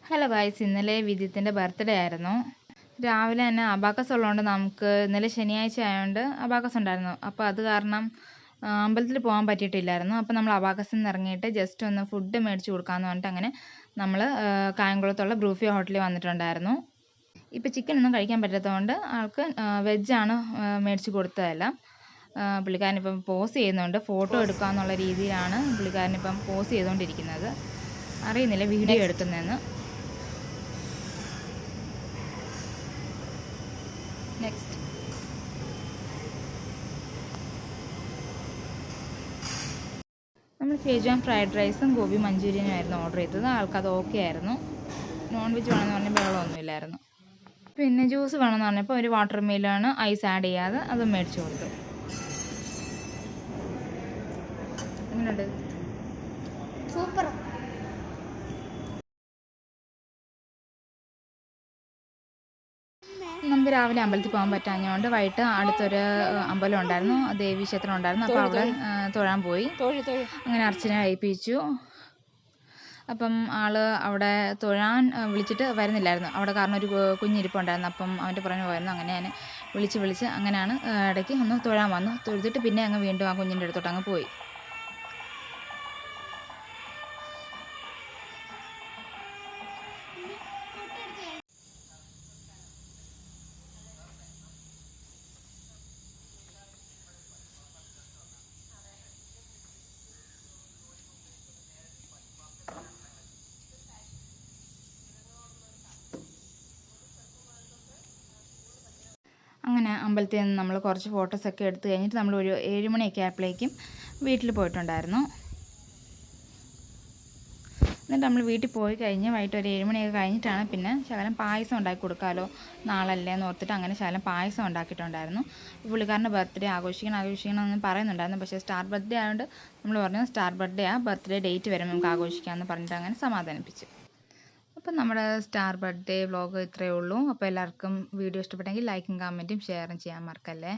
Hello guys, ഇന്നലെ വിദ്യുത്തിൻ്റെ birthday ആയിരുന്നു. രാവിലെ തന്നെ അബാക്കസ് ഉള്ളതുകൊണ്ട് നമുക്ക് ഇന്നലെ ശനിയാഴ്ച ആയതുകൊണ്ട് അബാക്കസ് ഉണ്ടായിരുന്നു. അപ്പോൾ അത് കാരണം അമ്പലത്തിൽ പോകാൻ പറ്റിയിട്ടില്ലായിരുന്നു. അപ്പോൾ നമ്മൾ അബാക്കസിൽ നിന്ന് ഇറങ്ങിയിട്ട് ജസ്റ്റ് ഒന്ന് ഫുഡ് മേടിച്ച് കൊടുക്കാമെന്ന് പറഞ്ഞിട്ട് അങ്ങനെ നമ്മൾ കായംകുളത്തുള്ള ബ്രൂഫി ഹോട്ടലിൽ വന്നിട്ടുണ്ടായിരുന്നു. ഇപ്പോൾ ചിക്കൻ ഒന്നും കഴിക്കാൻ പറ്റാത്തതുകൊണ്ട് ആൾക്ക് വെജാണ് മേടിച്ച് കൊടുത്തതെല്ലാം. പുള്ളിക്കാരനിപ്പം പോസ് ചെയ്യുന്നുണ്ട്, ഫോട്ടോ എടുക്കാമെന്നുള്ള രീതിയിലാണ് പുള്ളിക്കാരനിപ്പം പോസ് ചെയ്തുകൊണ്ടിരിക്കുന്നത്. അറിയുന്നില്ല വീഡിയോ എടുക്കുന്നതെന്ന്. നെക്സ്റ്റ് നമ്മൾ ഷേജ്വാൻ ഫ്രൈഡ് റൈസും ഗോബി മഞ്ചൂരിയനും ആയിരുന്നു ഓർഡർ ചെയ്തത്. ആൾക്കത് ഓക്കെ ആയിരുന്നു. നോൺ വെജ് വേണമെന്ന് പറഞ്ഞാൽ ബഹളമൊന്നുമില്ലായിരുന്നു. പിന്നെ ജ്യൂസ് വേണമെന്ന് പറഞ്ഞപ്പോൾ ഒരു വാട്ടർ മെലൺ ഐസ് ആഡ് ചെയ്യാതെ അതും മേടിച്ചു കൊടുത്തു. എങ്ങനെയുണ്ട്? സൂപ്പർ. നമുക്ക് രാവിലെ അമ്പലത്തിൽ പോകാൻ പറ്റാഞ്ഞതുകൊണ്ട് വൈകിട്ട് അടുത്തൊരു അമ്പലം ഉണ്ടായിരുന്നു, ദേവീ ക്ഷേത്രം ഉണ്ടായിരുന്നു. അപ്പോൾ അവിടെ തൊഴാൻ പോയി. അങ്ങനെ അർച്ചന കഴിപ്പിച്ചു. അപ്പം അവിടെ തൊഴാൻ വിളിച്ചിട്ട് വരുന്നില്ലായിരുന്നു. അവിടെ കാരണം ഒരു കുഞ്ഞിരിപ്പുണ്ടായിരുന്നു. അപ്പം അവൻ്റെ പുറമെ പോയിരുന്നു. അങ്ങനെ ഞാൻ വിളിച്ച് അങ്ങനെയാണ് ഇടയ്ക്ക് ഒന്ന് തൊഴാൻ വന്നു. തൊഴുതിട്ട് പിന്നെ അങ്ങ് വീണ്ടും ആ കുഞ്ഞിൻ്റെ അടുത്തോട്ട് അങ്ങ് പോയി. അങ്ങനെ അമ്പലത്തിൽ നിന്ന് നമ്മൾ കുറച്ച് ഫോട്ടോസൊക്കെ എടുത്ത് കഴിഞ്ഞിട്ട് നമ്മൾ ഒരു 7 മണിയൊക്കെ ആയപ്പോഴേക്കും വീട്ടിൽ പോയിട്ടുണ്ടായിരുന്നു. എന്നിട്ട് നമ്മൾ വീട്ടിൽ പോയി കഴിഞ്ഞ് വൈകിട്ട് ഒരു 7 മണിയൊക്കെ കഴിഞ്ഞിട്ടാണ് പിന്നെ ശകലം പായസം ഉണ്ടാക്കി കൊടുക്കാമല്ലോ, നാളല്ലേ എന്ന് ഓർത്തിട്ട് അങ്ങനെ ശകലം പായസം ഉണ്ടാക്കിയിട്ടുണ്ടായിരുന്നു. പുള്ളിക്കാരൻ്റെ ബർത്ത്ഡേ ആഘോഷിക്കണം എന്ന് പറയുന്നുണ്ടായിരുന്നു. പക്ഷേ സ്റ്റാർ ബർത്ത്ഡേ ആയതുകൊണ്ട് നമ്മൾ പറഞ്ഞു സ്റ്റാർ ബർത്ത്ഡേ ബർത്ത്ഡേ ഡേറ്റ് വരെ നമുക്ക് ആഘോഷിക്കാമെന്ന് പറഞ്ഞിട്ട് അങ്ങനെ സമാധാനിപ്പിച്ചു. അപ്പം നമ്മുടെ സ്റ്റാർ ബർത്ത്ഡേ വ്ളോഗ് ഇത്രയേ ഉള്ളൂ. അപ്പോൾ എല്ലാവർക്കും വീഡിയോ ഇഷ്ടപ്പെട്ടെങ്കിൽ ലൈക്കും കമൻറ്റും ഷെയറും ചെയ്യാൻ മറക്കല്ലേ.